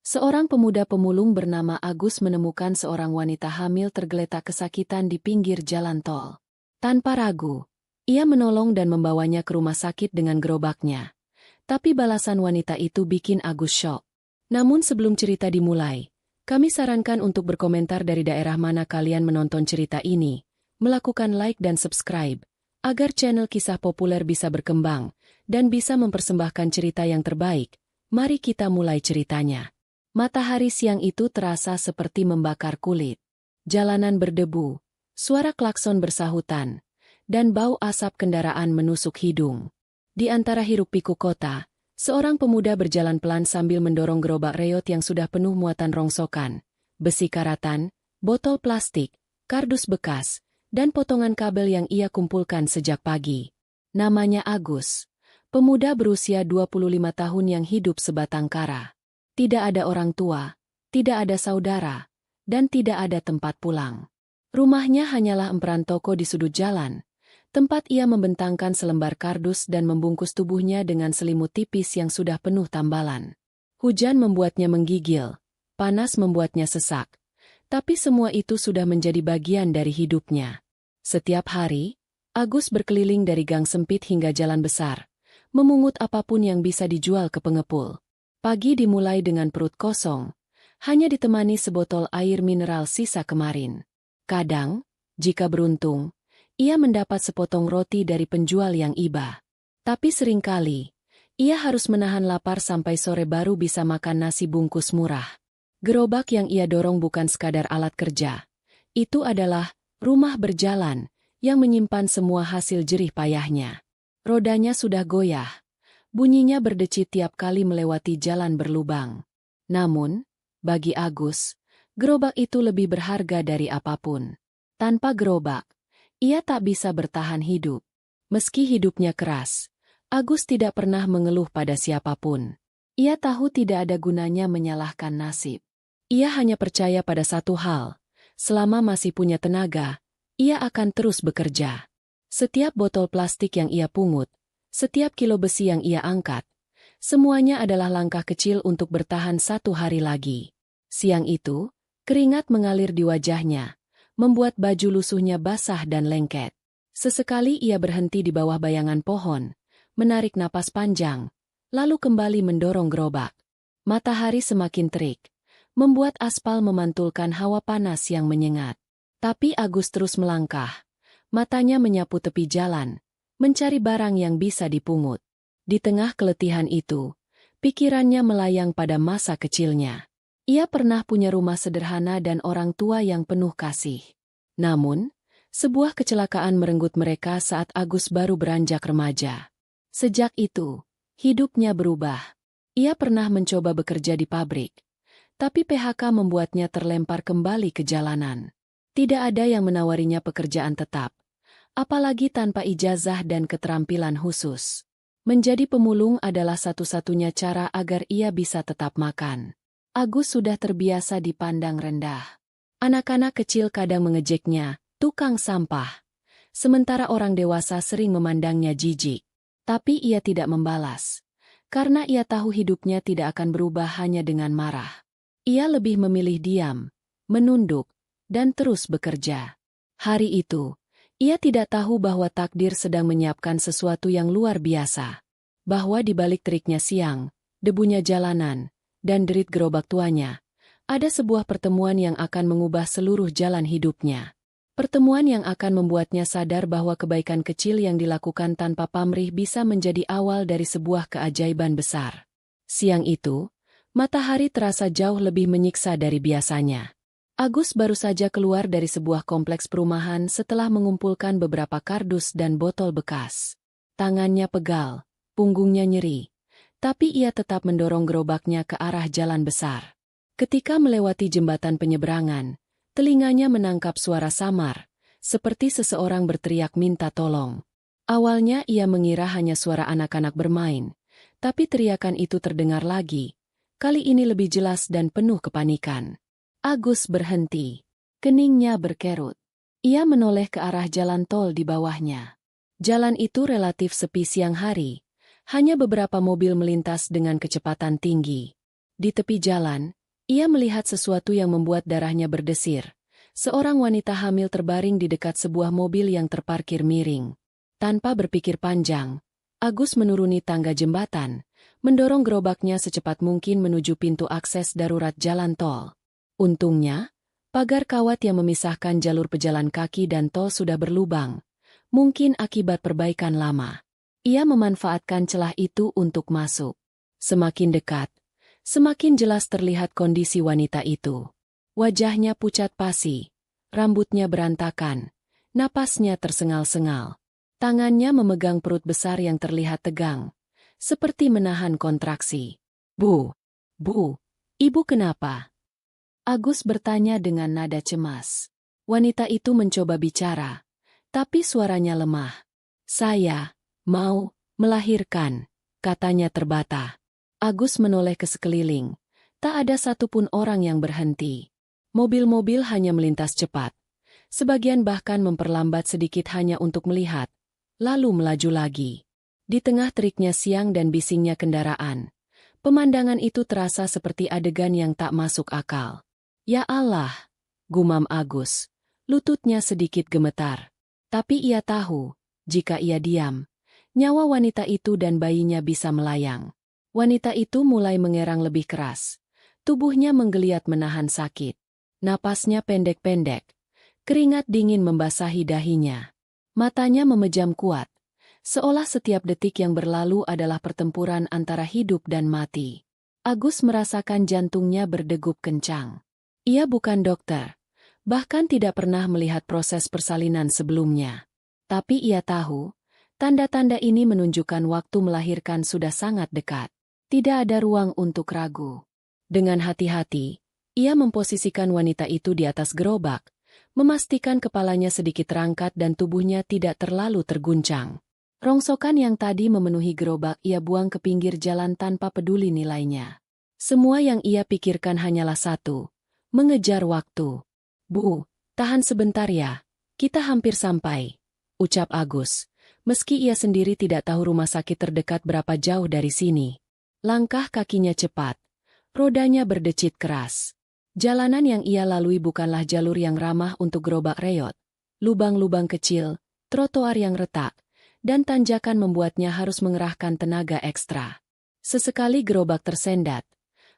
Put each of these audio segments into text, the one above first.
Seorang pemuda pemulung bernama Agus menemukan seorang wanita hamil tergeletak kesakitan di pinggir jalan tol. Tanpa ragu, ia menolong dan membawanya ke rumah sakit dengan gerobaknya. Tapi balasan wanita itu bikin Agus syok. Namun sebelum cerita dimulai, kami sarankan untuk berkomentar dari daerah mana kalian menonton cerita ini, melakukan like dan subscribe, agar channel kisah populer bisa berkembang, dan bisa mempersembahkan cerita yang terbaik. Mari kita mulai ceritanya. Matahari siang itu terasa seperti membakar kulit. Jalanan berdebu, suara klakson bersahutan, dan bau asap kendaraan menusuk hidung. Di antara hiruk-pikuk kota, seorang pemuda berjalan pelan sambil mendorong gerobak reot yang sudah penuh muatan rongsokan, besi karatan, botol plastik, kardus bekas, dan potongan kabel yang ia kumpulkan sejak pagi. Namanya Agus, pemuda berusia 25 tahun yang hidup sebatang kara. Tidak ada orang tua, tidak ada saudara, dan tidak ada tempat pulang. Rumahnya hanyalah emperan toko di sudut jalan, tempat ia membentangkan selembar kardus dan membungkus tubuhnya dengan selimut tipis yang sudah penuh tambalan. Hujan membuatnya menggigil, panas membuatnya sesak, tapi semua itu sudah menjadi bagian dari hidupnya. Setiap hari, Agus berkeliling dari gang sempit hingga jalan besar, memungut apapun yang bisa dijual ke pengepul. Pagi dimulai dengan perut kosong, hanya ditemani sebotol air mineral sisa kemarin. Kadang, jika beruntung, ia mendapat sepotong roti dari penjual yang iba. Tapi seringkali, ia harus menahan lapar sampai sore baru bisa makan nasi bungkus murah. Gerobak yang ia dorong bukan sekadar alat kerja. Itu adalah rumah berjalan yang menyimpan semua hasil jerih payahnya. Rodanya sudah goyah. Bunyinya berdecit tiap kali melewati jalan berlubang. Namun, bagi Agus, gerobak itu lebih berharga dari apapun. Tanpa gerobak, ia tak bisa bertahan hidup. Meski hidupnya keras, Agus tidak pernah mengeluh pada siapapun. Ia tahu tidak ada gunanya menyalahkan nasib. Ia hanya percaya pada satu hal, selama masih punya tenaga, ia akan terus bekerja. Setiap botol plastik yang ia pungut, setiap kilo besi yang ia angkat, semuanya adalah langkah kecil untuk bertahan satu hari lagi. Siang itu, keringat mengalir di wajahnya, membuat baju lusuhnya basah dan lengket. Sesekali ia berhenti di bawah bayangan pohon, menarik napas panjang, lalu kembali mendorong gerobak. Matahari semakin terik, membuat aspal memantulkan hawa panas yang menyengat. Tapi Agus terus melangkah, matanya menyapu tepi jalan, mencari barang yang bisa dipungut. Di tengah keletihan itu, pikirannya melayang pada masa kecilnya. Ia pernah punya rumah sederhana dan orang tua yang penuh kasih. Namun, sebuah kecelakaan merenggut mereka saat Agus baru beranjak remaja. Sejak itu, hidupnya berubah. Ia pernah mencoba bekerja di pabrik, tapi PHK membuatnya terlempar kembali ke jalanan. Tidak ada yang menawarinya pekerjaan tetap, apalagi tanpa ijazah dan keterampilan khusus. Menjadi pemulung adalah satu-satunya cara agar ia bisa tetap makan. Agus sudah terbiasa dipandang rendah. Anak-anak kecil kadang mengejeknya, tukang sampah. Sementara orang dewasa sering memandangnya jijik. Tapi ia tidak membalas. Karena ia tahu hidupnya tidak akan berubah hanya dengan marah. Ia lebih memilih diam, menunduk, dan terus bekerja. Hari itu, ia tidak tahu bahwa takdir sedang menyiapkan sesuatu yang luar biasa. Bahwa di balik teriknya siang, debunya jalanan, dan derit gerobak tuanya, ada sebuah pertemuan yang akan mengubah seluruh jalan hidupnya. Pertemuan yang akan membuatnya sadar bahwa kebaikan kecil yang dilakukan tanpa pamrih bisa menjadi awal dari sebuah keajaiban besar. Siang itu, matahari terasa jauh lebih menyiksa dari biasanya. Agus baru saja keluar dari sebuah kompleks perumahan setelah mengumpulkan beberapa kardus dan botol bekas. Tangannya pegal, punggungnya nyeri, tapi ia tetap mendorong gerobaknya ke arah jalan besar. Ketika melewati jembatan penyeberangan, telinganya menangkap suara samar, seperti seseorang berteriak minta tolong. Awalnya ia mengira hanya suara anak-anak bermain, tapi teriakan itu terdengar lagi, kali ini lebih jelas dan penuh kepanikan. Agus berhenti. Keningnya berkerut. Ia menoleh ke arah jalan tol di bawahnya. Jalan itu relatif sepi siang hari. Hanya beberapa mobil melintas dengan kecepatan tinggi. Di tepi jalan, ia melihat sesuatu yang membuat darahnya berdesir. Seorang wanita hamil terbaring di dekat sebuah mobil yang terparkir miring. Tanpa berpikir panjang, Agus menuruni tangga jembatan, mendorong gerobaknya secepat mungkin menuju pintu akses darurat jalan tol. Untungnya, pagar kawat yang memisahkan jalur pejalan kaki dan tol sudah berlubang, mungkin akibat perbaikan lama. Ia memanfaatkan celah itu untuk masuk. Semakin dekat, semakin jelas terlihat kondisi wanita itu. Wajahnya pucat pasi, rambutnya berantakan, napasnya tersengal-sengal. Tangannya memegang perut besar yang terlihat tegang, seperti menahan kontraksi. Bu, ibu kenapa? Agus bertanya dengan nada cemas. Wanita itu mencoba bicara, tapi suaranya lemah. Saya mau melahirkan, katanya terbata. Agus menoleh ke sekeliling. Tak ada satupun orang yang berhenti. Mobil-mobil hanya melintas cepat. Sebagian bahkan memperlambat sedikit hanya untuk melihat, lalu melaju lagi. Di tengah teriknya siang dan bisingnya kendaraan, pemandangan itu terasa seperti adegan yang tak masuk akal. Ya Allah, gumam Agus. Lututnya sedikit gemetar. Tapi ia tahu, jika ia diam, nyawa wanita itu dan bayinya bisa melayang. Wanita itu mulai mengerang lebih keras. Tubuhnya menggeliat menahan sakit. Napasnya pendek-pendek. Keringat dingin membasahi dahinya. Matanya memejam kuat. Seolah setiap detik yang berlalu adalah pertempuran antara hidup dan mati. Agus merasakan jantungnya berdegup kencang. Ia bukan dokter. Bahkan tidak pernah melihat proses persalinan sebelumnya. Tapi ia tahu, tanda-tanda ini menunjukkan waktu melahirkan sudah sangat dekat. Tidak ada ruang untuk ragu. Dengan hati-hati, ia memposisikan wanita itu di atas gerobak, memastikan kepalanya sedikit terangkat dan tubuhnya tidak terlalu terguncang. Rongsokan yang tadi memenuhi gerobak ia buang ke pinggir jalan tanpa peduli nilainya. Semua yang ia pikirkan hanyalah satu, mengejar waktu. Bu, tahan sebentar ya, kita hampir sampai, ucap Agus, meski ia sendiri tidak tahu rumah sakit terdekat berapa jauh dari sini. Langkah kakinya cepat, rodanya berdecit keras. Jalanan yang ia lalui bukanlah jalur yang ramah untuk gerobak reot. Lubang-lubang kecil, trotoar yang retak, dan tanjakan membuatnya harus mengerahkan tenaga ekstra. Sesekali gerobak tersendat,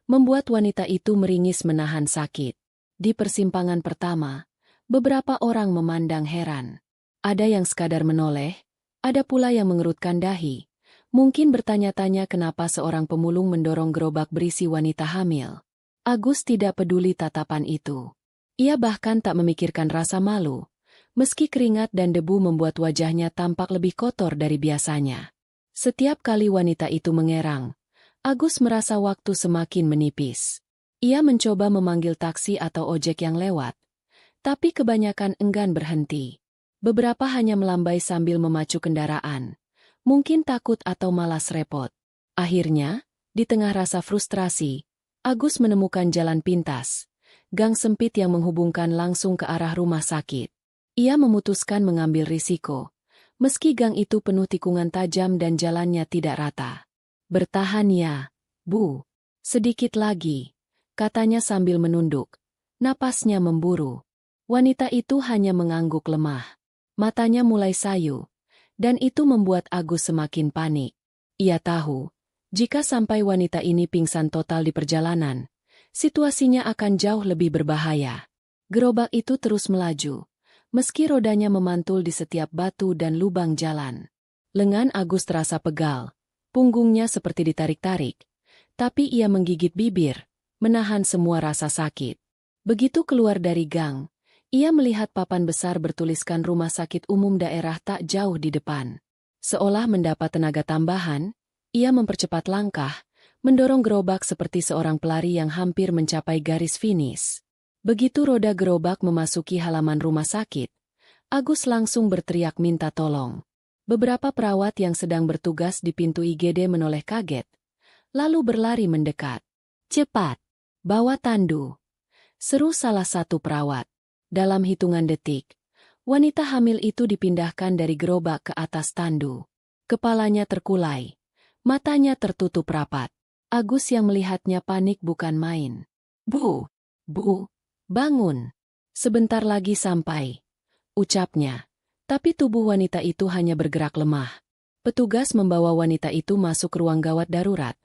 membuat wanita itu meringis menahan sakit. Di persimpangan pertama, beberapa orang memandang heran. Ada yang sekadar menoleh, ada pula yang mengerutkan dahi. Mungkin bertanya-tanya kenapa seorang pemulung mendorong gerobak berisi wanita hamil. Agus tidak peduli tatapan itu. Ia bahkan tak memikirkan rasa malu, meski keringat dan debu membuat wajahnya tampak lebih kotor dari biasanya. Setiap kali wanita itu mengerang, Agus merasa waktu semakin menipis. Ia mencoba memanggil taksi atau ojek yang lewat, tapi kebanyakan enggan berhenti. Beberapa hanya melambai sambil memacu kendaraan, mungkin takut atau malas repot. Akhirnya, di tengah rasa frustrasi, Agus menemukan jalan pintas, gang sempit yang menghubungkan langsung ke arah rumah sakit. Ia memutuskan mengambil risiko, meski gang itu penuh tikungan tajam dan jalannya tidak rata. Bertahan ya, Bu. Sedikit lagi, katanya sambil menunduk. Napasnya memburu. Wanita itu hanya mengangguk lemah. Matanya mulai sayu, dan itu membuat Agus semakin panik. Ia tahu, jika sampai wanita ini pingsan total di perjalanan, situasinya akan jauh lebih berbahaya. Gerobak itu terus melaju, meski rodanya memantul di setiap batu dan lubang jalan. Lengan Agus terasa pegal, punggungnya seperti ditarik-tarik, tapi ia menggigit bibir, menahan semua rasa sakit. Begitu keluar dari gang, ia melihat papan besar bertuliskan Rumah Sakit Umum Daerah tak jauh di depan. Seolah mendapat tenaga tambahan, ia mempercepat langkah, mendorong gerobak seperti seorang pelari yang hampir mencapai garis finish. Begitu roda gerobak memasuki halaman rumah sakit, Agus langsung berteriak minta tolong. Beberapa perawat yang sedang bertugas di pintu IGD menoleh kaget, lalu berlari mendekat. Cepat! Bawa tandu, seru salah satu perawat. Dalam hitungan detik, wanita hamil itu dipindahkan dari gerobak ke atas tandu. Kepalanya terkulai, matanya tertutup rapat. Agus yang melihatnya panik bukan main. Bu, bangun. Sebentar lagi sampai, ucapnya. Tapi tubuh wanita itu hanya bergerak lemah. Petugas membawa wanita itu masuk ke ruang gawat darurat.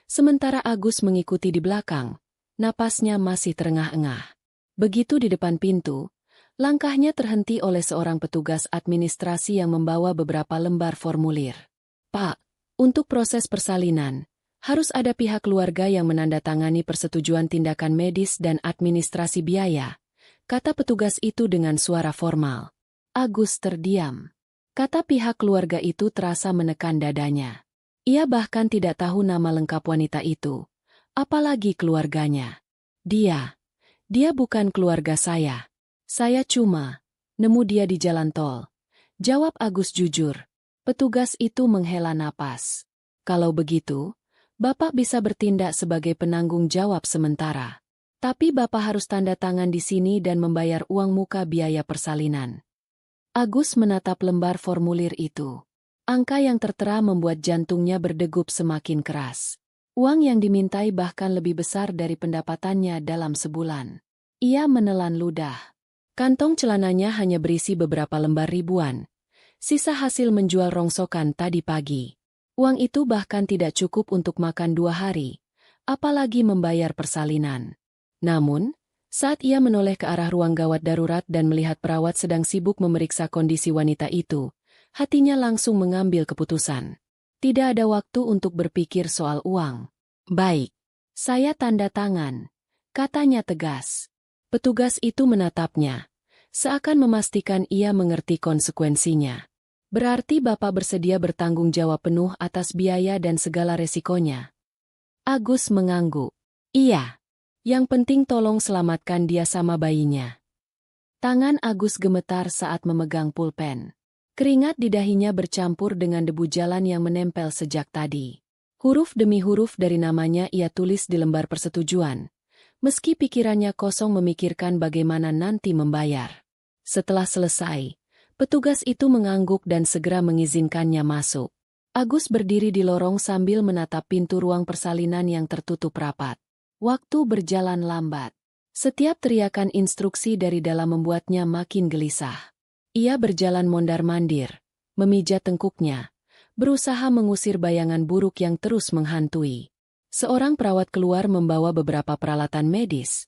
Sementara Agus mengikuti di belakang, napasnya masih terengah-engah. Begitu di depan pintu, langkahnya terhenti oleh seorang petugas administrasi yang membawa beberapa lembar formulir. Pak, untuk proses persalinan, harus ada pihak keluarga yang menandatangani persetujuan tindakan medis dan administrasi biaya, kata petugas itu dengan suara formal. Agus terdiam. Kata pihak keluarga itu terasa menekan dadanya. Ia bahkan tidak tahu nama lengkap wanita itu, apalagi keluarganya. Dia bukan keluarga saya. Saya cuma nemu dia di jalan tol. Jawab Agus jujur. Petugas itu menghela napas. Kalau begitu, Bapak bisa bertindak sebagai penanggung jawab sementara. Tapi Bapak harus tanda tangan di sini dan membayar uang muka biaya persalinan. Agus menatap lembar formulir itu. Angka yang tertera membuat jantungnya berdegup semakin keras. Uang yang dimintai bahkan lebih besar dari pendapatannya dalam sebulan. Ia menelan ludah. Kantong celananya hanya berisi beberapa lembar ribuan. Sisa hasil menjual rongsokan tadi pagi. Uang itu bahkan tidak cukup untuk makan 2 hari, apalagi membayar persalinan. Namun, saat ia menoleh ke arah ruang gawat darurat dan melihat perawat sedang sibuk memeriksa kondisi wanita itu, hatinya langsung mengambil keputusan. Tidak ada waktu untuk berpikir soal uang. Baik, saya tanda tangan, katanya tegas. Petugas itu menatapnya, seakan memastikan ia mengerti konsekuensinya. Berarti Bapak bersedia bertanggung jawab penuh atas biaya dan segala resikonya. Agus mengangguk. Iya. Yang penting tolong selamatkan dia sama bayinya. Tangan Agus gemetar saat memegang pulpen. Keringat di dahinya bercampur dengan debu jalan yang menempel sejak tadi. Huruf demi huruf dari namanya ia tulis di lembar persetujuan. Meski pikirannya kosong memikirkan bagaimana nanti membayar. Setelah selesai, petugas itu mengangguk dan segera mengizinkannya masuk. Agus berdiri di lorong sambil menatap pintu ruang persalinan yang tertutup rapat. Waktu berjalan lambat. Setiap teriakan instruksi dari dalam membuatnya makin gelisah. Ia berjalan mondar-mandir, memijat tengkuknya, berusaha mengusir bayangan buruk yang terus menghantui. Seorang perawat keluar membawa beberapa peralatan medis,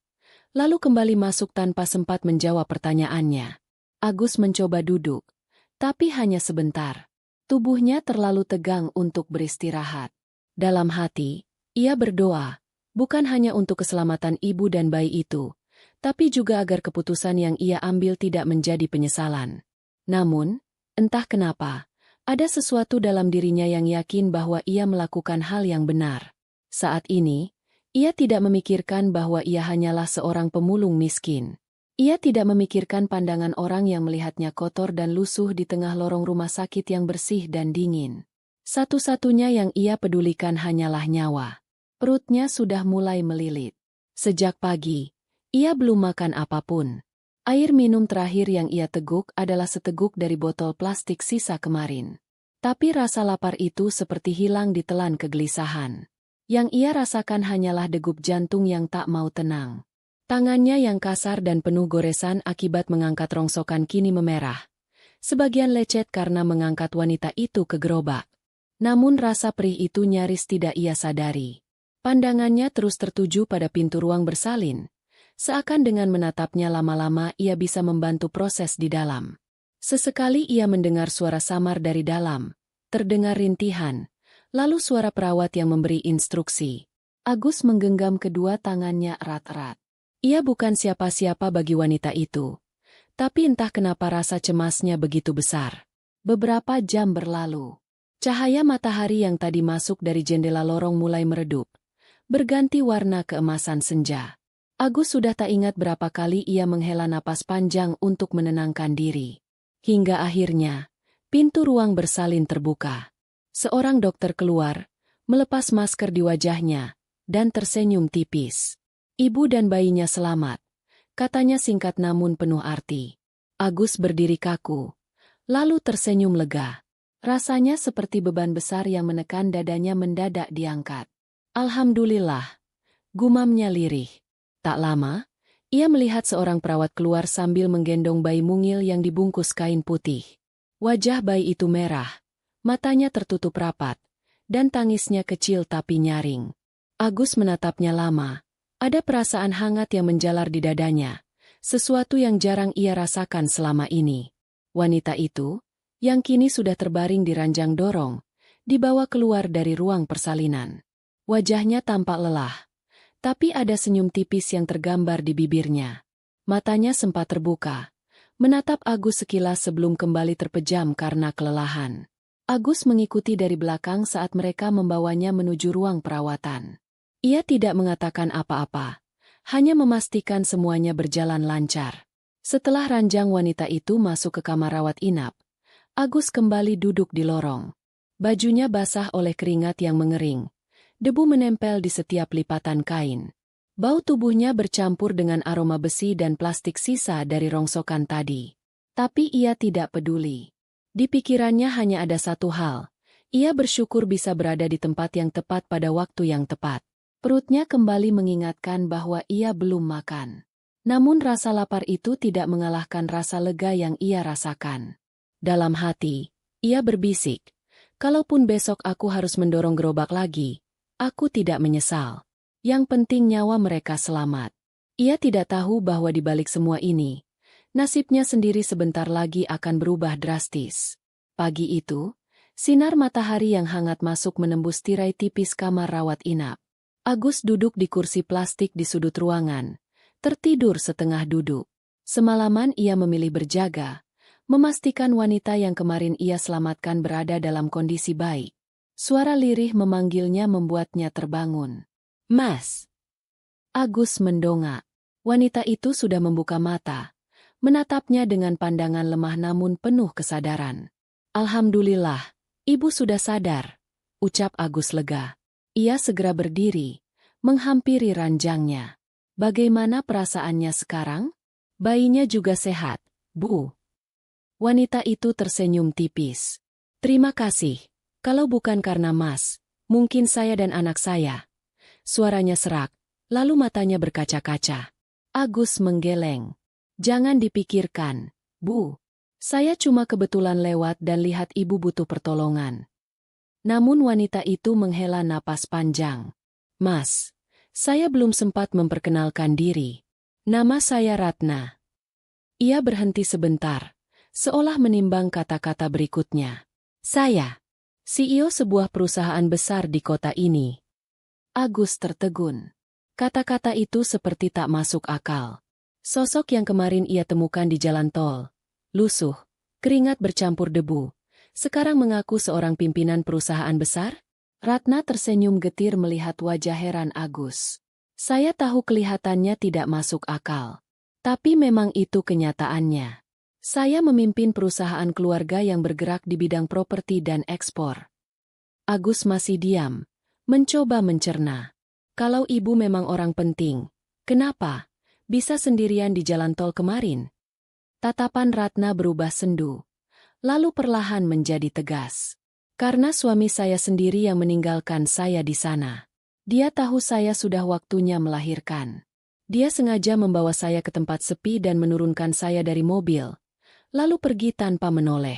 lalu kembali masuk tanpa sempat menjawab pertanyaannya. Agus mencoba duduk, tapi hanya sebentar. Tubuhnya terlalu tegang untuk beristirahat. Dalam hati, ia berdoa, bukan hanya untuk keselamatan ibu dan bayi itu, tapi juga agar keputusan yang ia ambil tidak menjadi penyesalan. Namun, entah kenapa, ada sesuatu dalam dirinya yang yakin bahwa ia melakukan hal yang benar. Saat ini, ia tidak memikirkan bahwa ia hanyalah seorang pemulung miskin. Ia tidak memikirkan pandangan orang yang melihatnya kotor dan lusuh di tengah lorong rumah sakit yang bersih dan dingin. Satu-satunya yang ia pedulikan hanyalah nyawa. Perutnya sudah mulai melilit. Sejak pagi, ia belum makan apapun. Air minum terakhir yang ia teguk adalah seteguk dari botol plastik sisa kemarin. Tapi rasa lapar itu seperti hilang ditelan kegelisahan. Yang ia rasakan hanyalah degup jantung yang tak mau tenang. Tangannya yang kasar dan penuh goresan akibat mengangkat rongsokan kini memerah. Sebagian lecet karena mengangkat wanita itu ke gerobak. Namun rasa perih itu nyaris tidak ia sadari. Pandangannya terus tertuju pada pintu ruang bersalin. Seakan dengan menatapnya lama-lama ia bisa membantu proses di dalam. Sesekali ia mendengar suara samar dari dalam. Terdengar rintihan. Lalu suara perawat yang memberi instruksi. Agus menggenggam kedua tangannya erat-erat. Ia bukan siapa-siapa bagi wanita itu. Tapi entah kenapa rasa cemasnya begitu besar. Beberapa jam berlalu. Cahaya matahari yang tadi masuk dari jendela lorong mulai meredup. Berganti warna keemasan senja. Agus sudah tak ingat berapa kali ia menghela napas panjang untuk menenangkan diri. Hingga akhirnya, pintu ruang bersalin terbuka. Seorang dokter keluar, melepas masker di wajahnya, dan tersenyum tipis. Ibu dan bayinya selamat, katanya singkat namun penuh arti. Agus berdiri kaku, lalu tersenyum lega. Rasanya seperti beban besar yang menekan dadanya mendadak diangkat. Alhamdulillah, gumamnya lirih. Tak lama, ia melihat seorang perawat keluar sambil menggendong bayi mungil yang dibungkus kain putih. Wajah bayi itu merah, matanya tertutup rapat, dan tangisnya kecil tapi nyaring. Agus menatapnya lama. Ada perasaan hangat yang menjalar di dadanya, sesuatu yang jarang ia rasakan selama ini. Wanita itu, yang kini sudah terbaring di ranjang dorong, dibawa keluar dari ruang persalinan. Wajahnya tampak lelah, tapi ada senyum tipis yang tergambar di bibirnya. Matanya sempat terbuka, menatap Agus sekilas sebelum kembali terpejam karena kelelahan. Agus mengikuti dari belakang saat mereka membawanya menuju ruang perawatan. Ia tidak mengatakan apa-apa, hanya memastikan semuanya berjalan lancar. Setelah ranjang wanita itu masuk ke kamar rawat inap, Agus kembali duduk di lorong. Bajunya basah oleh keringat yang mengering. Debu menempel di setiap lipatan kain. Bau tubuhnya bercampur dengan aroma besi dan plastik sisa dari rongsokan tadi. Tapi ia tidak peduli. Di pikirannya hanya ada satu hal. Ia bersyukur bisa berada di tempat yang tepat pada waktu yang tepat. Perutnya kembali mengingatkan bahwa ia belum makan. Namun rasa lapar itu tidak mengalahkan rasa lega yang ia rasakan. Dalam hati, ia berbisik, kalaupun besok aku harus mendorong gerobak lagi, aku tidak menyesal. Yang penting nyawa mereka selamat. Ia tidak tahu bahwa di balik semua ini, nasibnya sendiri sebentar lagi akan berubah drastis. Pagi itu, sinar matahari yang hangat masuk menembus tirai tipis kamar rawat inap. Agus duduk di kursi plastik di sudut ruangan, tertidur setengah duduk. Semalaman ia memilih berjaga, memastikan wanita yang kemarin ia selamatkan berada dalam kondisi baik. Suara lirih memanggilnya membuatnya terbangun. "Mas!" Agus mendongak. Wanita itu sudah membuka mata, menatapnya dengan pandangan lemah namun penuh kesadaran. "Alhamdulillah, ibu sudah sadar," ucap Agus lega. Ia segera berdiri, menghampiri ranjangnya. "Bagaimana perasaannya sekarang?" "Bayinya juga sehat, Bu." Wanita itu tersenyum tipis. "Terima kasih. Kalau bukan karena Mas, mungkin saya dan anak saya." Suaranya serak, lalu matanya berkaca-kaca. Agus menggeleng. "Jangan dipikirkan, Bu. Saya cuma kebetulan lewat dan lihat ibu butuh pertolongan." Namun wanita itu menghela napas panjang. "Mas, saya belum sempat memperkenalkan diri. Nama saya Ratna." Ia berhenti sebentar, seolah menimbang kata-kata berikutnya. "Saya CEO sebuah perusahaan besar di kota ini." Agus tertegun. Kata-kata itu seperti tak masuk akal. Sosok yang kemarin ia temukan di jalan tol, lusuh, keringat bercampur debu, sekarang mengaku seorang pimpinan perusahaan besar? Ratna tersenyum getir melihat wajah heran Agus. "Saya tahu kelihatannya tidak masuk akal. Tapi memang itu kenyataannya. Saya memimpin perusahaan keluarga yang bergerak di bidang properti dan ekspor." Agus masih diam, mencoba mencerna. "Kalau ibu memang orang penting, kenapa bisa sendirian di jalan tol kemarin?" Tatapan Ratna berubah sendu, lalu perlahan menjadi tegas. "Karena suami saya sendiri yang meninggalkan saya di sana. Dia tahu saya sudah waktunya melahirkan. Dia sengaja membawa saya ke tempat sepi dan menurunkan saya dari mobil, lalu pergi tanpa menoleh."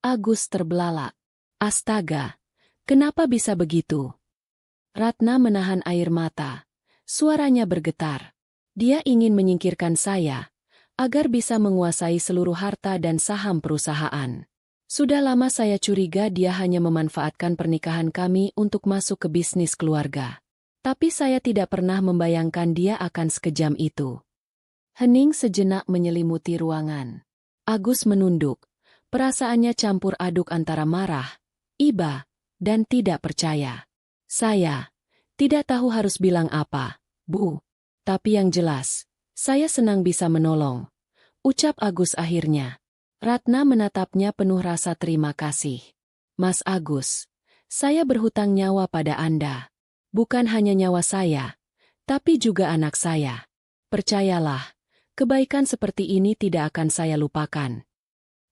Agus terbelalak. "Astaga, kenapa bisa begitu?" Ratna menahan air mata. Suaranya bergetar. "Dia ingin menyingkirkan saya, agar bisa menguasai seluruh harta dan saham perusahaan. Sudah lama saya curiga dia hanya memanfaatkan pernikahan kami untuk masuk ke bisnis keluarga. Tapi saya tidak pernah membayangkan dia akan sekejam itu." Hening sejenak menyelimuti ruangan. Agus menunduk. Perasaannya campur aduk antara marah, iba, dan tidak percaya. "Saya tidak tahu harus bilang apa, Bu. Tapi yang jelas, saya senang bisa menolong," ucap Agus akhirnya. Ratna menatapnya penuh rasa terima kasih. "Mas Agus, saya berhutang nyawa pada Anda. Bukan hanya nyawa saya, tapi juga anak saya. Percayalah, kebaikan seperti ini tidak akan saya lupakan."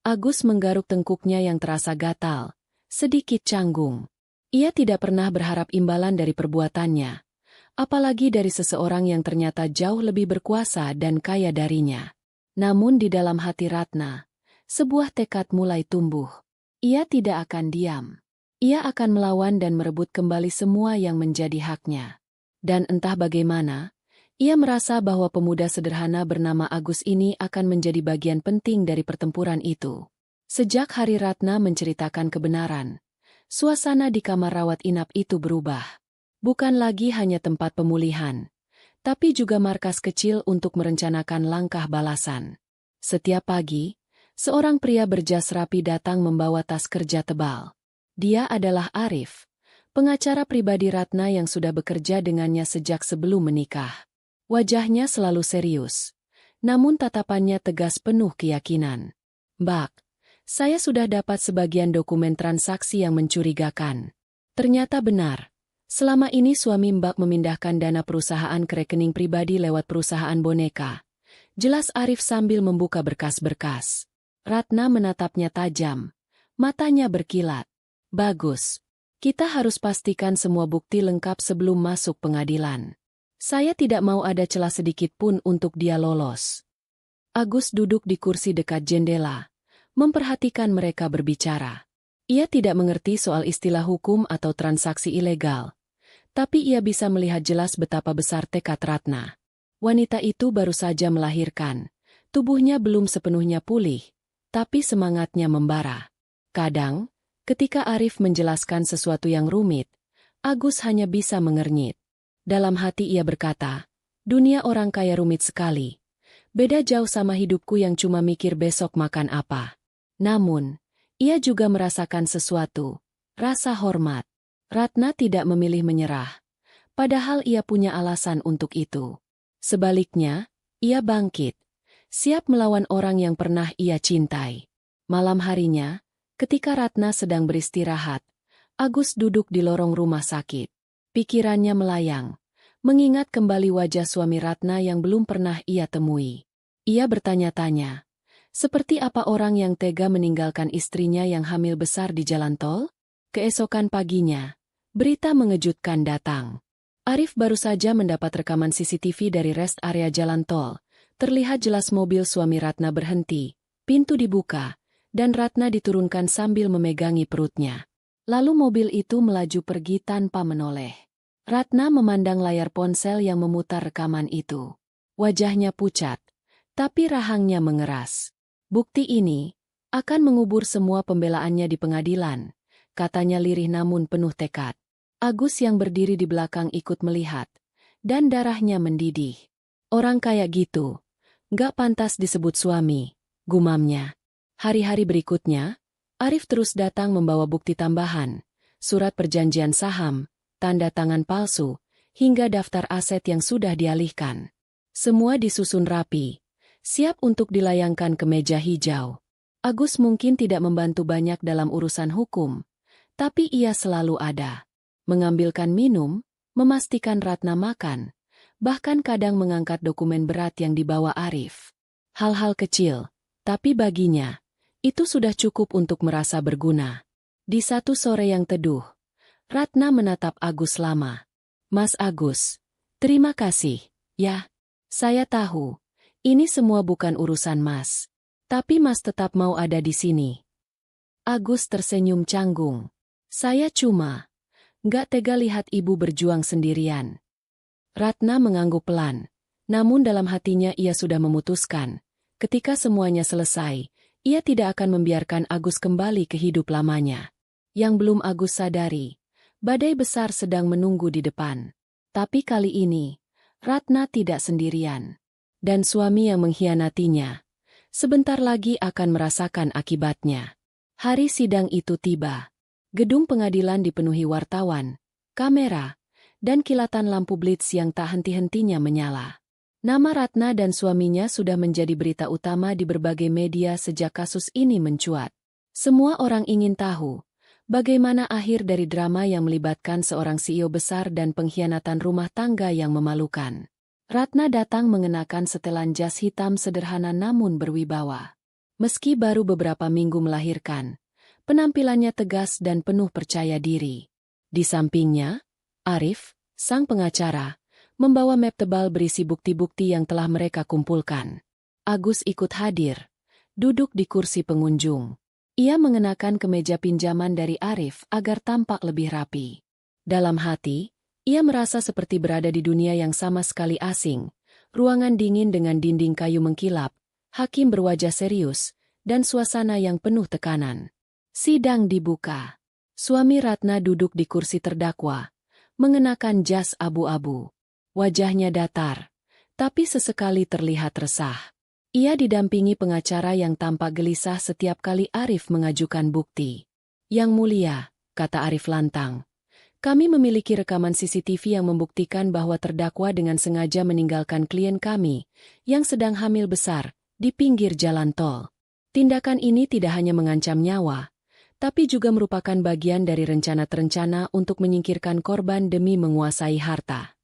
Agus menggaruk tengkuknya yang terasa gatal, sedikit canggung. Ia tidak pernah berharap imbalan dari perbuatannya, apalagi dari seseorang yang ternyata jauh lebih berkuasa dan kaya darinya. Namun di dalam hati Ratna, sebuah tekad mulai tumbuh. Ia tidak akan diam. Ia akan melawan dan merebut kembali semua yang menjadi haknya. Dan entah bagaimana, ia merasa bahwa pemuda sederhana bernama Agus ini akan menjadi bagian penting dari pertempuran itu. Sejak hari Ratna menceritakan kebenaran, suasana di kamar rawat inap itu berubah. Bukan lagi hanya tempat pemulihan, tapi juga markas kecil untuk merencanakan langkah balasan. Setiap pagi, seorang pria berjas rapi datang membawa tas kerja tebal. Dia adalah Arif, pengacara pribadi Ratna yang sudah bekerja dengannya sejak sebelum menikah. Wajahnya selalu serius, namun tatapannya tegas penuh keyakinan. "Mbak, saya sudah dapat sebagian dokumen transaksi yang mencurigakan. Ternyata benar. Selama ini suami Mbak memindahkan dana perusahaan ke rekening pribadi lewat perusahaan boneka." Jelas Arif sambil membuka berkas-berkas. Ratna menatapnya tajam. Matanya berkilat. "Bagus. Kita harus pastikan semua bukti lengkap sebelum masuk pengadilan. Saya tidak mau ada celah sedikit pun untuk dia lolos." Agus duduk di kursi dekat jendela, memperhatikan mereka berbicara. Ia tidak mengerti soal istilah hukum atau transaksi ilegal, tapi ia bisa melihat jelas betapa besar tekad Ratna. Wanita itu baru saja melahirkan, tubuhnya belum sepenuhnya pulih, tapi semangatnya membara. Kadang, ketika Arif menjelaskan sesuatu yang rumit, Agus hanya bisa mengernyit. Dalam hati ia berkata, "Dunia orang kaya rumit sekali. Beda jauh sama hidupku yang cuma mikir besok makan apa." Namun, ia juga merasakan sesuatu, rasa hormat. Ratna tidak memilih menyerah, padahal ia punya alasan untuk itu. Sebaliknya, ia bangkit, siap melawan orang yang pernah ia cintai. Malam harinya, ketika Ratna sedang beristirahat, Agus duduk di lorong rumah sakit. Pikirannya melayang, mengingat kembali wajah suami Ratna yang belum pernah ia temui. Ia bertanya-tanya, seperti apa orang yang tega meninggalkan istrinya yang hamil besar di jalan tol? Keesokan paginya, berita mengejutkan datang. Arif baru saja mendapat rekaman CCTV dari rest area jalan tol. Terlihat jelas mobil suami Ratna berhenti, pintu dibuka, dan Ratna diturunkan sambil memegangi perutnya. Lalu mobil itu melaju pergi tanpa menoleh. Ratna memandang layar ponsel yang memutar rekaman itu. Wajahnya pucat, tapi rahangnya mengeras. "Bukti ini akan mengubur semua pembelaannya di pengadilan," katanya lirih namun penuh tekad. Agus yang berdiri di belakang ikut melihat, dan darahnya mendidih. "Orang kayak gitu, nggak pantas disebut suami," gumamnya. Hari-hari berikutnya, Arif terus datang membawa bukti tambahan, surat perjanjian saham, tanda tangan palsu, hingga daftar aset yang sudah dialihkan. Semua disusun rapi, siap untuk dilayangkan ke meja hijau. Agus mungkin tidak membantu banyak dalam urusan hukum, tapi ia selalu ada. Mengambilkan minum, memastikan Ratna makan, bahkan kadang mengangkat dokumen berat yang dibawa Arif. Hal-hal kecil, tapi baginya, itu sudah cukup untuk merasa berguna. Di satu sore yang teduh, Ratna menatap Agus lama. "Mas Agus, terima kasih, ya. Saya tahu, ini semua bukan urusan Mas. Tapi Mas tetap mau ada di sini." Agus tersenyum canggung. "Saya cuma nggak tega lihat ibu berjuang sendirian." Ratna mengangguk pelan, namun dalam hatinya ia sudah memutuskan, ketika semuanya selesai, ia tidak akan membiarkan Agus kembali ke hidup lamanya. Yang belum Agus sadari, badai besar sedang menunggu di depan. Tapi kali ini, Ratna tidak sendirian. Dan suami yang mengkhianatinya, sebentar lagi akan merasakan akibatnya. Hari sidang itu tiba. Gedung pengadilan dipenuhi wartawan, kamera, dan kilatan lampu blitz yang tak henti-hentinya menyala. Nama Ratna dan suaminya sudah menjadi berita utama di berbagai media sejak kasus ini mencuat. Semua orang ingin tahu, bagaimana akhir dari drama yang melibatkan seorang CEO besar dan pengkhianatan rumah tangga yang memalukan. Ratna datang mengenakan setelan jas hitam sederhana namun berwibawa. Meski baru beberapa minggu melahirkan, penampilannya tegas dan penuh percaya diri. Di sampingnya, Arif, sang pengacara, membawa map tebal berisi bukti-bukti yang telah mereka kumpulkan. Agus ikut hadir, duduk di kursi pengunjung. Ia mengenakan kemeja pinjaman dari Arif agar tampak lebih rapi. Dalam hati, ia merasa seperti berada di dunia yang sama sekali asing. Ruangan dingin dengan dinding kayu mengkilap, hakim berwajah serius, dan suasana yang penuh tekanan. Sidang dibuka. Suami Ratna duduk di kursi terdakwa, mengenakan jas abu-abu. Wajahnya datar, tapi sesekali terlihat resah. Ia didampingi pengacara yang tampak gelisah setiap kali Arif mengajukan bukti. Yang mulia, kata Arif lantang, kami memiliki rekaman CCTV yang membuktikan bahwa terdakwa dengan sengaja meninggalkan klien kami, yang sedang hamil besar, di pinggir jalan tol. Tindakan ini tidak hanya mengancam nyawa, tapi juga merupakan bagian dari rencana terencana untuk menyingkirkan korban demi menguasai harta.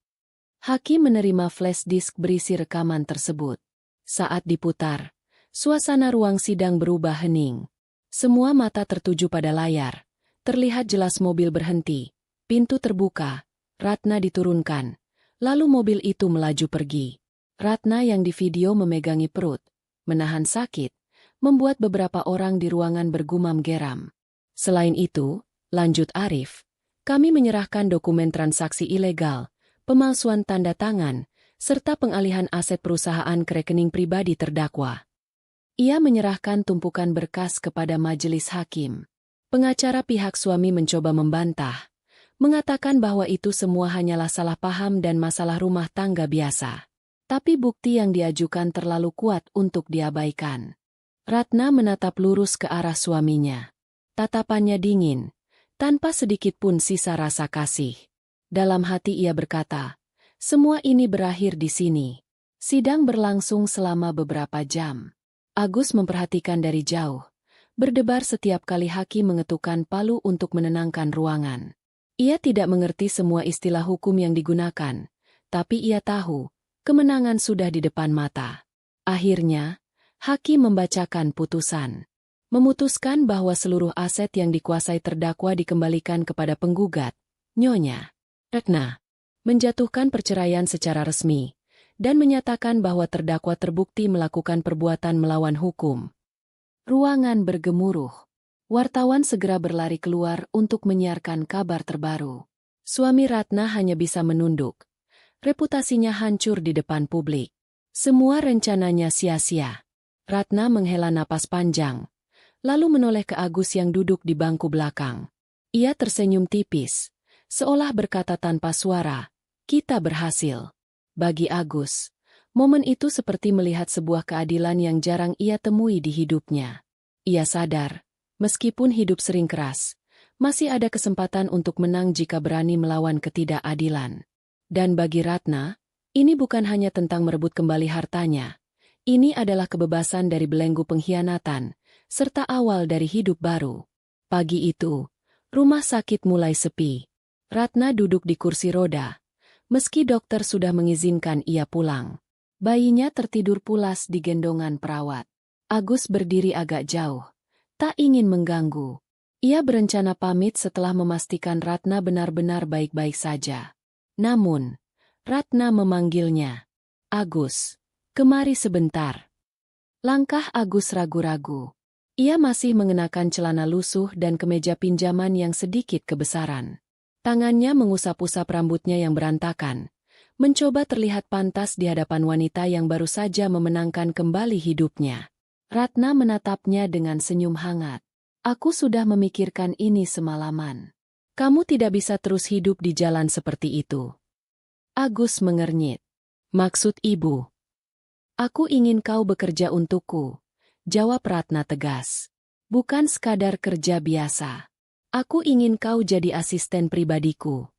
Hakim menerima flash disk berisi rekaman tersebut. Saat diputar, suasana ruang sidang berubah hening. Semua mata tertuju pada layar. Terlihat jelas mobil berhenti, pintu terbuka, Ratna diturunkan, lalu mobil itu melaju pergi. Ratna yang di video memegangi perut, menahan sakit, membuat beberapa orang di ruangan bergumam geram. Selain itu, lanjut Arif, kami menyerahkan dokumen transaksi ilegal, pemalsuan tanda tangan, serta pengalihan aset perusahaan ke rekening pribadi terdakwa. Ia menyerahkan tumpukan berkas kepada majelis hakim. Pengacara pihak suami mencoba membantah, mengatakan bahwa itu semua hanyalah salah paham dan masalah rumah tangga biasa. Tapi bukti yang diajukan terlalu kuat untuk diabaikan. Ratna menatap lurus ke arah suaminya. Tatapannya dingin, tanpa sedikit pun sisa rasa kasih. Dalam hati ia berkata, semua ini berakhir di sini. Sidang berlangsung selama beberapa jam. Agus memperhatikan dari jauh, berdebar setiap kali hakim mengetukkan palu untuk menenangkan ruangan. Ia tidak mengerti semua istilah hukum yang digunakan, tapi ia tahu, kemenangan sudah di depan mata. Akhirnya, hakim membacakan putusan. Memutuskan bahwa seluruh aset yang dikuasai terdakwa dikembalikan kepada penggugat, Nyonya Ratna, menjatuhkan perceraian secara resmi, dan menyatakan bahwa terdakwa terbukti melakukan perbuatan melawan hukum. Ruangan bergemuruh. Wartawan segera berlari keluar untuk menyiarkan kabar terbaru. Suami Ratna hanya bisa menunduk. Reputasinya hancur di depan publik. Semua rencananya sia-sia. Ratna menghela napas panjang, lalu menoleh ke Agus yang duduk di bangku belakang. Ia tersenyum tipis, seolah berkata tanpa suara, kita berhasil. Bagi Agus, momen itu seperti melihat sebuah keadilan yang jarang ia temui di hidupnya. Ia sadar, meskipun hidup sering keras, masih ada kesempatan untuk menang jika berani melawan ketidakadilan. Dan bagi Ratna, ini bukan hanya tentang merebut kembali hartanya. Ini adalah kebebasan dari belenggu pengkhianatan, serta awal dari hidup baru. Pagi itu, rumah sakit mulai sepi. Ratna duduk di kursi roda, meski dokter sudah mengizinkan ia pulang. Bayinya tertidur pulas di gendongan perawat. Agus berdiri agak jauh, tak ingin mengganggu. Ia berencana pamit setelah memastikan Ratna benar-benar baik-baik saja. Namun, Ratna memanggilnya. Agus, kemari sebentar. Langkah Agus ragu-ragu. Ia masih mengenakan celana lusuh dan kemeja pinjaman yang sedikit kebesaran. Tangannya mengusap-usap rambutnya yang berantakan, mencoba terlihat pantas di hadapan wanita yang baru saja memenangkan kembali hidupnya. Ratna menatapnya dengan senyum hangat. Aku sudah memikirkan ini semalaman. Kamu tidak bisa terus hidup di jalan seperti itu. Agus mengernyit. Maksud ibu? Aku ingin kau bekerja untukku, jawab Ratna tegas. Bukan sekadar kerja biasa. Aku ingin kau jadi asisten pribadiku.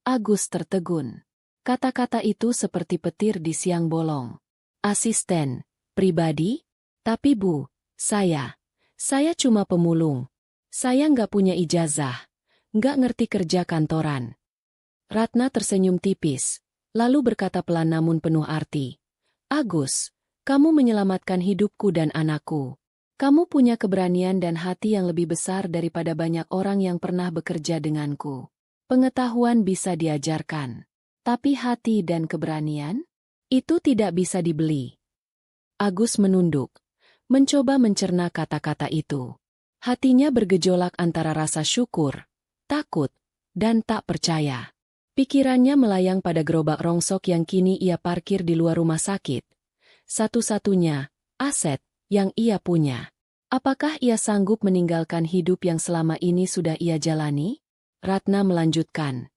Agus tertegun. Kata-kata itu seperti petir di siang bolong. Asisten pribadi? Tapi Bu, saya cuma pemulung. Saya nggak punya ijazah, nggak ngerti kerja kantoran. Ratna tersenyum tipis, lalu berkata pelan namun penuh arti. Agus, kamu menyelamatkan hidupku dan anakku. Kamu punya keberanian dan hati yang lebih besar daripada banyak orang yang pernah bekerja denganku. Pengetahuan bisa diajarkan. Tapi hati dan keberanian? Itu tidak bisa dibeli. Agus menunduk, mencoba mencerna kata-kata itu. Hatinya bergejolak antara rasa syukur, takut, dan tak percaya. Pikirannya melayang pada gerobak rongsok yang kini ia parkir di luar rumah sakit. Satu-satunya aset yang ia punya. Apakah ia sanggup meninggalkan hidup yang selama ini sudah ia jalani? Ratna melanjutkan.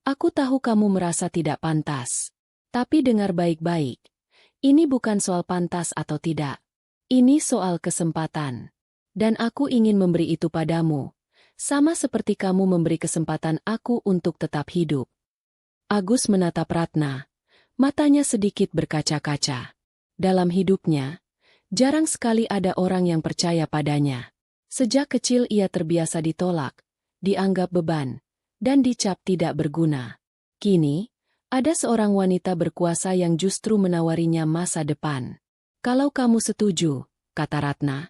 Aku tahu kamu merasa tidak pantas. Tapi dengar baik-baik. Ini bukan soal pantas atau tidak. Ini soal kesempatan. Dan aku ingin memberi itu padamu. Sama seperti kamu memberi kesempatan aku untuk tetap hidup. Agus menatap Ratna. Matanya sedikit berkaca-kaca. Dalam hidupnya, jarang sekali ada orang yang percaya padanya. Sejak kecil ia terbiasa ditolak, dianggap beban, dan dicap tidak berguna. Kini, ada seorang wanita berkuasa yang justru menawarinya masa depan. Kalau kamu setuju, kata Ratna,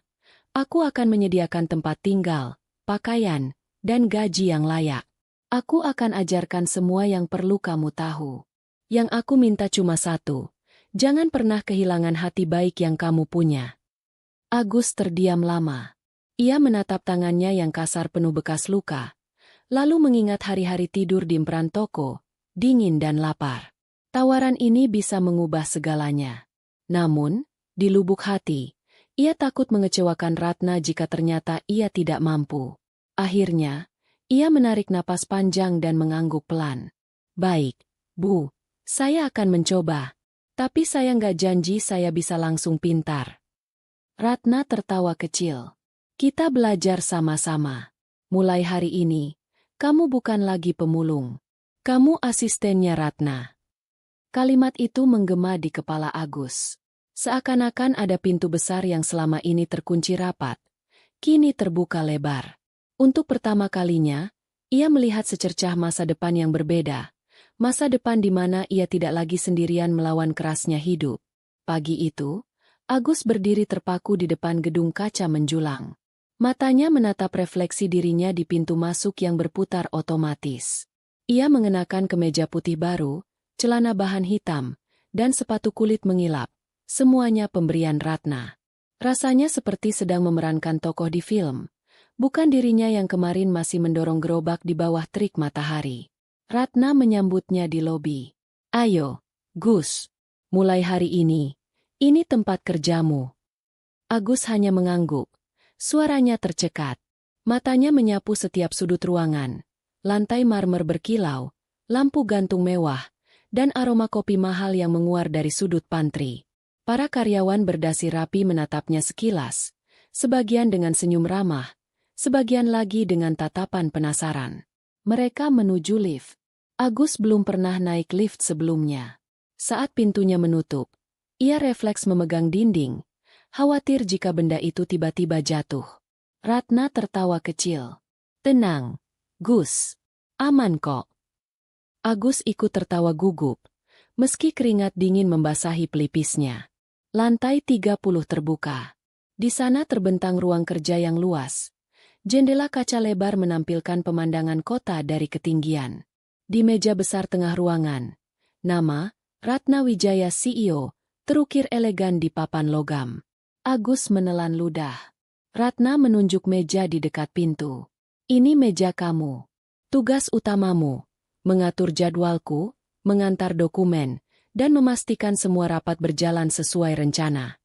aku akan menyediakan tempat tinggal, pakaian, dan gaji yang layak. Aku akan ajarkan semua yang perlu kamu tahu. Yang aku minta cuma satu, jangan pernah kehilangan hati baik yang kamu punya. Agus terdiam lama. Ia menatap tangannya yang kasar penuh bekas luka. Lalu mengingat hari-hari tidur di emperan toko, dingin dan lapar. Tawaran ini bisa mengubah segalanya. Namun, di lubuk hati, ia takut mengecewakan Ratna jika ternyata ia tidak mampu. Akhirnya, ia menarik napas panjang dan mengangguk pelan. Baik, Bu, saya akan mencoba. Tapi saya nggak janji saya bisa langsung pintar. Ratna tertawa kecil. Kita belajar sama-sama. Mulai hari ini, kamu bukan lagi pemulung. Kamu asistennya Ratna. Kalimat itu menggema di kepala Agus. Seakan-akan ada pintu besar yang selama ini terkunci rapat. Kini terbuka lebar. Untuk pertama kalinya, ia melihat secercah masa depan yang berbeda. Masa depan di mana ia tidak lagi sendirian melawan kerasnya hidup. Pagi itu, Agus berdiri terpaku di depan gedung kaca menjulang. Matanya menatap refleksi dirinya di pintu masuk yang berputar otomatis. Ia mengenakan kemeja putih baru, celana bahan hitam, dan sepatu kulit mengilap. Semuanya pemberian Ratna. Rasanya seperti sedang memerankan tokoh di film. Bukan dirinya yang kemarin masih mendorong gerobak di bawah terik matahari. Ratna menyambutnya di lobi. Ayo, Gus. Mulai hari ini tempat kerjamu. Agus hanya mengangguk. Suaranya tercekat. Matanya menyapu setiap sudut ruangan. Lantai marmer berkilau, lampu gantung mewah, dan aroma kopi mahal yang menguar dari sudut pantry. Para karyawan berdasi rapi menatapnya sekilas, sebagian dengan senyum ramah, sebagian lagi dengan tatapan penasaran. Mereka menuju lift. Agus belum pernah naik lift sebelumnya. Saat pintunya menutup, ia refleks memegang dinding, khawatir jika benda itu tiba-tiba jatuh. Ratna tertawa kecil. Tenang, Gus. Aman kok. Agus ikut tertawa gugup, meski keringat dingin membasahi pelipisnya. Lantai 30 terbuka. Di sana terbentang ruang kerja yang luas. Jendela kaca lebar menampilkan pemandangan kota dari ketinggian. Di meja besar tengah ruangan, nama, Ratna Wijaya CEO, terukir elegan di papan logam. Agus menelan ludah. Ratna menunjuk meja di dekat pintu. Ini meja kamu. Tugas utamamu, mengatur jadwalku, mengantar dokumen, dan memastikan semua rapat berjalan sesuai rencana.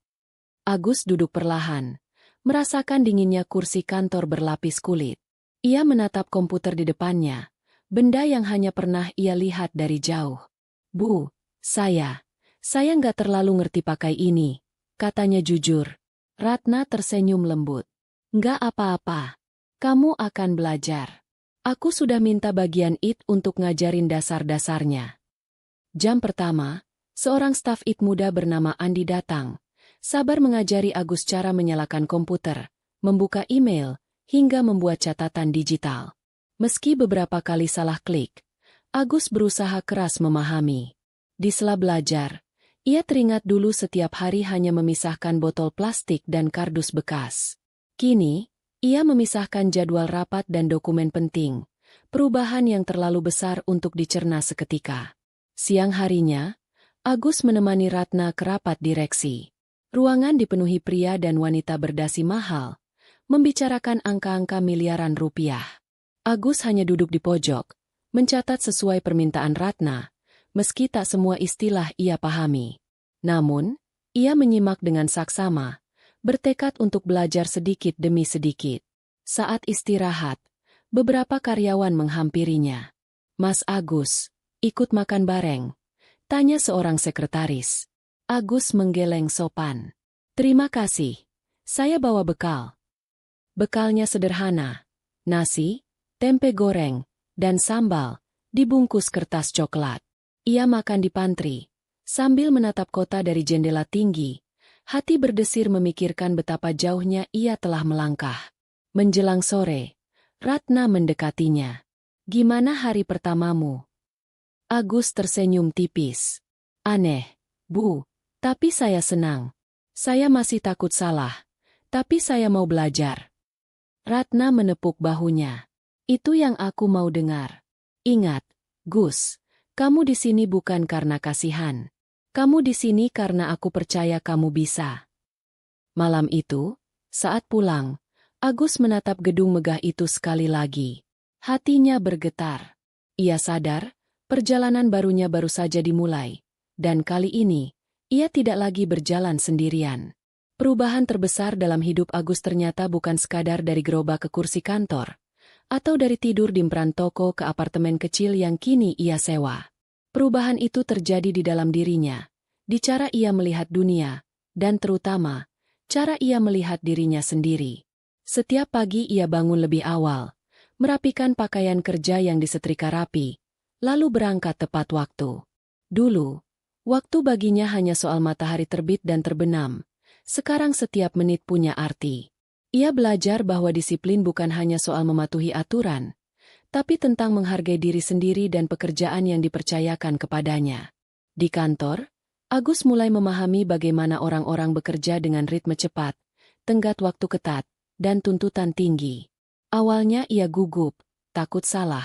Agus duduk perlahan, merasakan dinginnya kursi kantor berlapis kulit. Ia menatap komputer di depannya, benda yang hanya pernah ia lihat dari jauh. Bu, saya nggak terlalu ngerti pakai ini, katanya jujur. Ratna tersenyum lembut. Nggak apa-apa. Kamu akan belajar. Aku sudah minta bagian IT untuk ngajarin dasar-dasarnya. Jam pertama, seorang staf IT muda bernama Andi datang. Sabar mengajari Agus cara menyalakan komputer, membuka email, hingga membuat catatan digital. Meski beberapa kali salah klik, Agus berusaha keras memahami. Di sela belajar, ia teringat dulu setiap hari hanya memisahkan botol plastik dan kardus bekas. Kini, ia memisahkan jadwal rapat dan dokumen penting, perubahan yang terlalu besar untuk dicerna seketika. Siang harinya, Agus menemani Ratna ke rapat direksi. Ruangan dipenuhi pria dan wanita berdasi mahal, membicarakan angka-angka miliaran rupiah. Agus hanya duduk di pojok, mencatat sesuai permintaan Ratna, meski tak semua istilah ia pahami. Namun, ia menyimak dengan saksama, bertekad untuk belajar sedikit demi sedikit. Saat istirahat, beberapa karyawan menghampirinya. "Mas Agus, ikut makan bareng?" tanya seorang sekretaris. Agus menggeleng sopan. "Terima kasih, saya bawa bekal." Bekalnya sederhana, nasi, tempe goreng, dan sambal, dibungkus kertas coklat. Ia makan di pantry, sambil menatap kota dari jendela tinggi, hati berdesir memikirkan betapa jauhnya ia telah melangkah. Menjelang sore, Ratna mendekatinya. "Gimana hari pertamamu?" Agus tersenyum tipis. "Aneh, Bu, tapi saya senang. Saya masih takut salah, tapi saya mau belajar." Ratna menepuk bahunya. "Itu yang aku mau dengar. Ingat, Gus, kamu di sini bukan karena kasihan. Kamu di sini karena aku percaya kamu bisa." Malam itu, saat pulang, Agus menatap gedung megah itu sekali lagi. Hatinya bergetar. Ia sadar, perjalanan barunya baru saja dimulai, dan kali ini, ia tidak lagi berjalan sendirian. Perubahan terbesar dalam hidup Agus ternyata bukan sekadar dari gerobak ke kursi kantor, atau dari tidur di empran toko ke apartemen kecil yang kini ia sewa. Perubahan itu terjadi di dalam dirinya, di cara ia melihat dunia, dan terutama, cara ia melihat dirinya sendiri. Setiap pagi ia bangun lebih awal, merapikan pakaian kerja yang disetrika rapi, lalu berangkat tepat waktu. Dulu, waktu baginya hanya soal matahari terbit dan terbenam. Sekarang setiap menit punya arti. Ia belajar bahwa disiplin bukan hanya soal mematuhi aturan, tapi tentang menghargai diri sendiri dan pekerjaan yang dipercayakan kepadanya. Di kantor, Agus mulai memahami bagaimana orang-orang bekerja dengan ritme cepat, tenggat waktu ketat, dan tuntutan tinggi. Awalnya ia gugup, takut salah,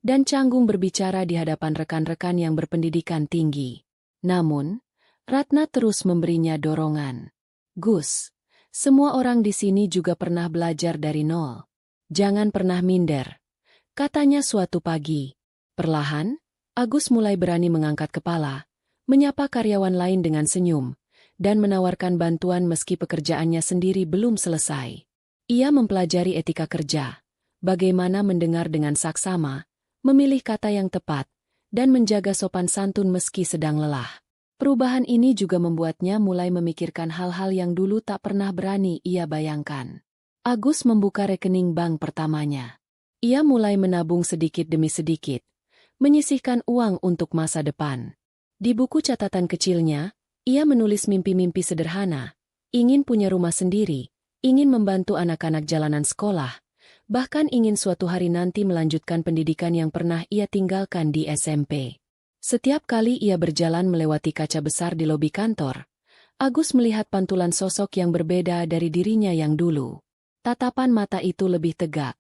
dan canggung berbicara di hadapan rekan-rekan yang berpendidikan tinggi. Namun, Ratna terus memberinya dorongan. "Gus, semua orang di sini juga pernah belajar dari nol. Jangan pernah minder," katanya suatu pagi. Perlahan, Agus mulai berani mengangkat kepala, menyapa karyawan lain dengan senyum, dan menawarkan bantuan meski pekerjaannya sendiri belum selesai. Ia mempelajari etika kerja, bagaimana mendengar dengan saksama, memilih kata yang tepat, dan menjaga sopan santun meski sedang lelah. Perubahan ini juga membuatnya mulai memikirkan hal-hal yang dulu tak pernah berani ia bayangkan. Agus membuka rekening bank pertamanya. Ia mulai menabung sedikit demi sedikit, menyisihkan uang untuk masa depan. Di buku catatan kecilnya, ia menulis mimpi-mimpi sederhana, ingin punya rumah sendiri, ingin membantu anak-anak jalanan sekolah, bahkan ingin suatu hari nanti melanjutkan pendidikan yang pernah ia tinggalkan di SMP. Setiap kali ia berjalan melewati kaca besar di lobi kantor, Agus melihat pantulan sosok yang berbeda dari dirinya yang dulu. Tatapan mata itu lebih tegak,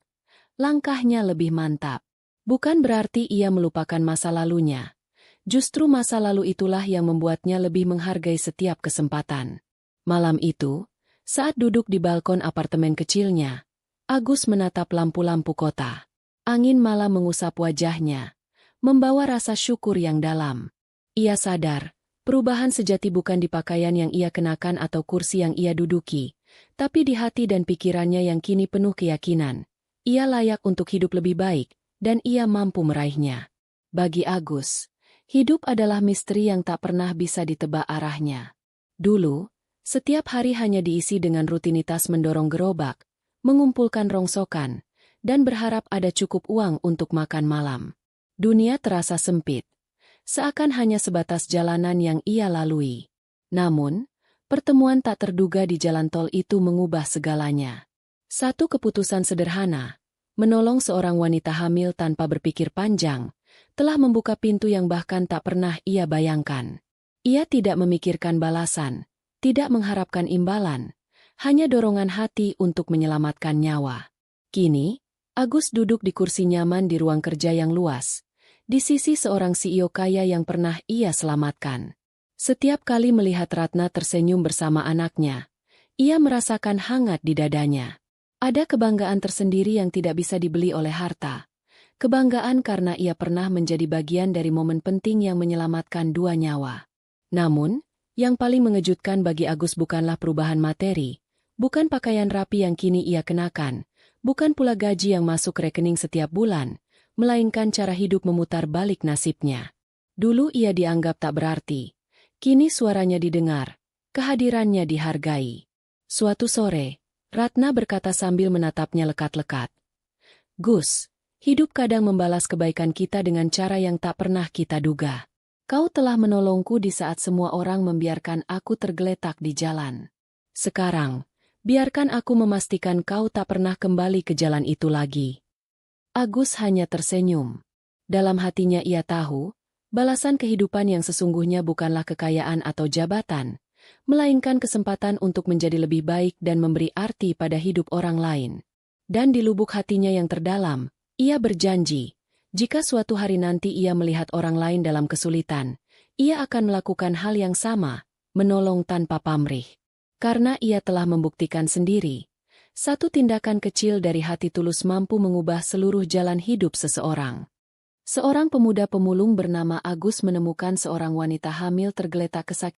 langkahnya lebih mantap. Bukan berarti ia melupakan masa lalunya. Justru masa lalu itulah yang membuatnya lebih menghargai setiap kesempatan. Malam itu, saat duduk di balkon apartemen kecilnya, Agus menatap lampu-lampu kota. Angin malam mengusap wajahnya, membawa rasa syukur yang dalam. Ia sadar, perubahan sejati bukan di pakaian yang ia kenakan atau kursi yang ia duduki, tapi di hati dan pikirannya yang kini penuh keyakinan. Ia layak untuk hidup lebih baik, dan ia mampu meraihnya. Bagi Agus, hidup adalah misteri yang tak pernah bisa ditebak arahnya. Dulu, setiap hari hanya diisi dengan rutinitas mendorong gerobak, mengumpulkan rongsokan, dan berharap ada cukup uang untuk makan malam. Dunia terasa sempit, seakan hanya sebatas jalanan yang ia lalui. Namun, pertemuan tak terduga di jalan tol itu mengubah segalanya. Satu keputusan sederhana, menolong seorang wanita hamil tanpa berpikir panjang, telah membuka pintu yang bahkan tak pernah ia bayangkan. Ia tidak memikirkan balasan, tidak mengharapkan imbalan, hanya dorongan hati untuk menyelamatkan nyawa. Kini, Agus duduk di kursi nyaman di ruang kerja yang luas, di sisi seorang CEO kaya yang pernah ia selamatkan. Setiap kali melihat Ratna tersenyum bersama anaknya, ia merasakan hangat di dadanya. Ada kebanggaan tersendiri yang tidak bisa dibeli oleh harta. Kebanggaan karena ia pernah menjadi bagian dari momen penting yang menyelamatkan dua nyawa. Namun, yang paling mengejutkan bagi Agus bukanlah perubahan materi, bukan pakaian rapi yang kini ia kenakan, bukan pula gaji yang masuk rekening setiap bulan, melainkan cara hidup memutar balik nasibnya. Dulu ia dianggap tak berarti. Kini suaranya didengar, kehadirannya dihargai. Suatu sore, Ratna berkata sambil menatapnya lekat-lekat. "Gus, hidup kadang membalas kebaikan kita dengan cara yang tak pernah kita duga. Kau telah menolongku di saat semua orang membiarkan aku tergeletak di jalan. Sekarang, biarkan aku memastikan kau tak pernah kembali ke jalan itu lagi." Agus hanya tersenyum. Dalam hatinya ia tahu, balasan kehidupan yang sesungguhnya bukanlah kekayaan atau jabatan, melainkan kesempatan untuk menjadi lebih baik dan memberi arti pada hidup orang lain. Dan di lubuk hatinya yang terdalam, ia berjanji, jika suatu hari nanti ia melihat orang lain dalam kesulitan, ia akan melakukan hal yang sama, menolong tanpa pamrih. Karena ia telah membuktikan sendiri, satu tindakan kecil dari hati tulus mampu mengubah seluruh jalan hidup seseorang. Seorang pemuda pemulung bernama Agus menemukan seorang wanita hamil tergeletak kesakitan